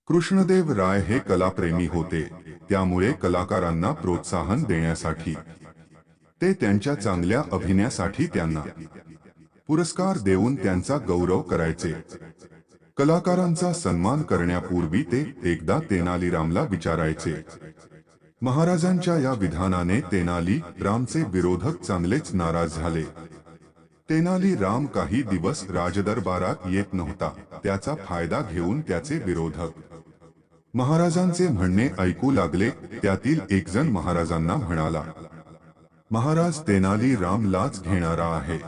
कृष्णदेव राय हे कलाप्रेमी होते, त्यामुळे कलाकारांना प्रोत्साहन देण्यासाठी ते त्यांच्या चांगल्या अभिनयासाठी त्यांना पुरस्कार देऊन त्यांचा गौरव करायचे। कलाकारांचा सन्मान करण्यापूर्वी ते एकदा तेनालीरामला विचारायचे। महाराजांच्या या विधानाने तेनाली रामचे विरोधक चांगलेच नाराज झाले। तेनाली राम काही दिवस राजदरबारात येत नव्हता, त्याचा फायदा घेऊन त्याचे विरोधक महाराजांचे म्हणणे ऐकू लागले। त्यातील एक जण महाराजांना म्हणाला, महाराज तेनाली राम लाच घेणारा आहे।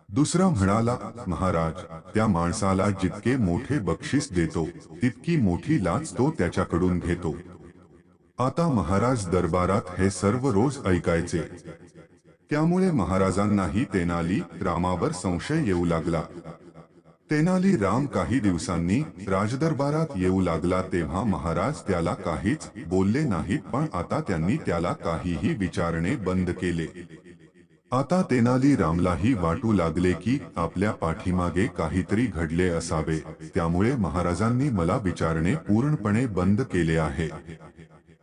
दुसरा म्हणाला, महाराज त्या माणसाला जितके मोठे बक्षीस देतो तितकी मोठी लाच तो त्याच्याकडून घेतो। आता महाराज दरबारात हे सर्व रोज ऐकायचे, त्यामुळे महाराजांनाही तेनाली रामावर संशय येऊ लागला। तेनाली राम काही दिवसांनी राजदरबारात येऊ लागला तेव्हा महाराज त्याला काहीच बोलले नाहीत, पण आता त्यांनी त्याला काहीही विचारणे बंद केले। आता तेनाली रामलाही वाटू लागले की आपल्या पाठीमागे काहीतरी घडले असावे, त्यामुळे महाराजांनी मला विचारणे पूर्णपणे बंद केले आहे।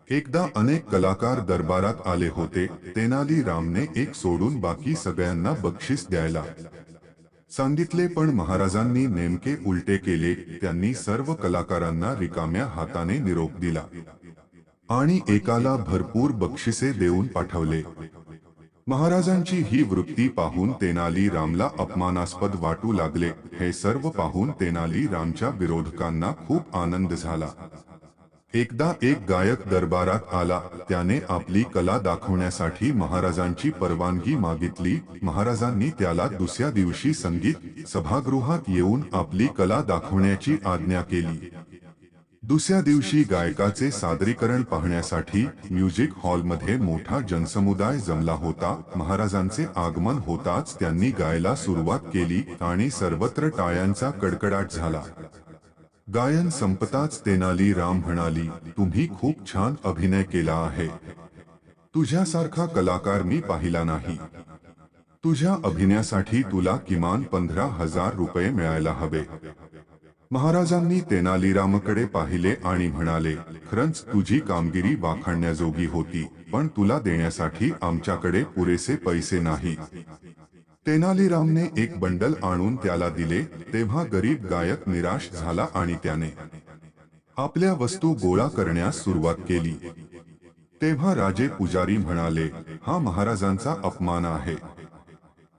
एकदा अनेक कलाकार दरबारात आले होते। तेनाली रामने एक सोडून बाकी सगळ्यांना बक्षीस द्यायला सांगितले, पण महाराजांनी नेमके उलटे केले। त्यांनी सर्व कलाकारांना रिकाम्या हाताने निरोप दिला आणि एकाला भरपूर बक्षिसे देऊन पाठवले। महाराजांची ही वृत्ती पाहून तेनाली रामला अपमानास्पद वाटू लागले। हे सर्व पाहून तेनाली रामच्या विरोधकांना खूप आनंद झाला। एकदा एक गायक दरबारात आला, त्याने आपली कला दाखवण्यासाठी महाराजांची परवानगी मागितली। महाराजांनी त्याला दुसऱ्या दिवशी संगीत सभागृहात येऊन आपली कला दाखवण्याची आज्ञा केली। दुसऱ्या दिवशी गायकाचे सादरीकरण पाहण्यासाठी म्युझिक हॉलमध्ये मोठा जनसमुदाय जमला होता। महाराजांचे आगमन होताच त्यांनी गायला सुरुवात केली आणि सर्वत्र टाळ्यांचा कडकडाट झाला। गायन संपताच तेनाली राम म्हणाली, तुम्ही खूप छान अभिनय केला आहे। तुझ्यासारखा कलाकार मी पाहिला नाही। तुझ्या अभिनयासाठी तुला किमान 15,000 रुपये मिळायला हवे। महाराजांनी तेनालीरामकडे पाहिले आणि म्हणाले, खरंच तुझी कामगिरी वाखाणण्याजोगी होती, पण तुला देण्यासाठी आमच्याकडे पुरेसे पैसे नाही। तेनालीरामने एक बंडल आणून त्याला दिले, तेव्हा गरीब गायक निराश झाला आणि त्याने आपल्या वस्तू गोळा करण्यास सुरुवात केली। तेव्हा राजे पुजारी म्हणाले, हा महाराजांचा अपमान आहे।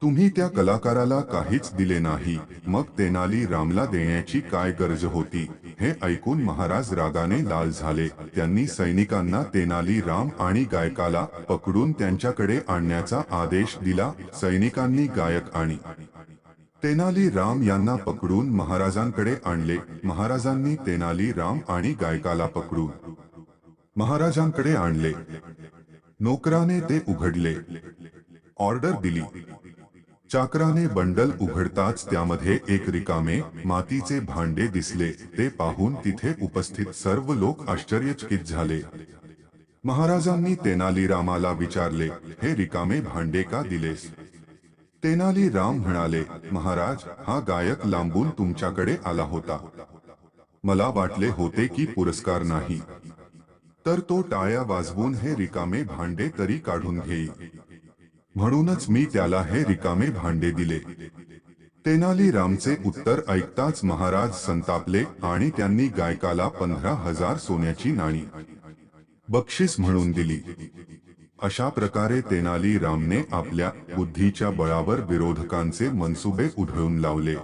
तुम्ही त्या कलाकाराला काहीच दिले नाही, मग तेनाली रामला देण्याची काय गरज होती? हे ऐकून महाराज रागाने लाल झाले। त्यांनी सैनिकांना तेनाली राम आणि गायकाला पकडून त्यांच्याकडे आणण्याचा आदेश दिला। सैनिकांनी गायक आणि तेनाली राम यांना पकडून महाराजांकडे आणले। महाराजांनी तेनाली राम आणि गायकाला पकडून महाराजांकडे आणले। नोकराने ते उघडले, ऑर्डर दिली। चाकराने बंडल उघडताच त्यामध्ये एक रिकामे मातीचे भांडे दिसले। ते पाहून तिथे उपस्थित सर्व लोक आश्चर्यचकित झाले। महाराजांनी तेनालीरामाला विचारले, हे रिकामे भांडे का दिलेस? तेनाली राम म्हणाले, महाराज हा गायक लांबून तुमच्याकडे आला होता। मला वाटले होते की पुरस्कार नाही तर तो टाळ्या वाजवून हे रिकामे भांडे तरी काढून घेईल, म्हणूनच मी त्याला हे रिकामे भांडे दिले। तेनाली रामचे उत्तर ऐकताच महाराज संतापले आणि त्यांनी गायकाला 15,000 सोन्याची नाणी बक्षीस म्हणून दिली। अशा प्रकारे तेनाली रामने आपल्या बुद्धीच्या बळावर विरोधकांचे मनसुबे उधळून लावले।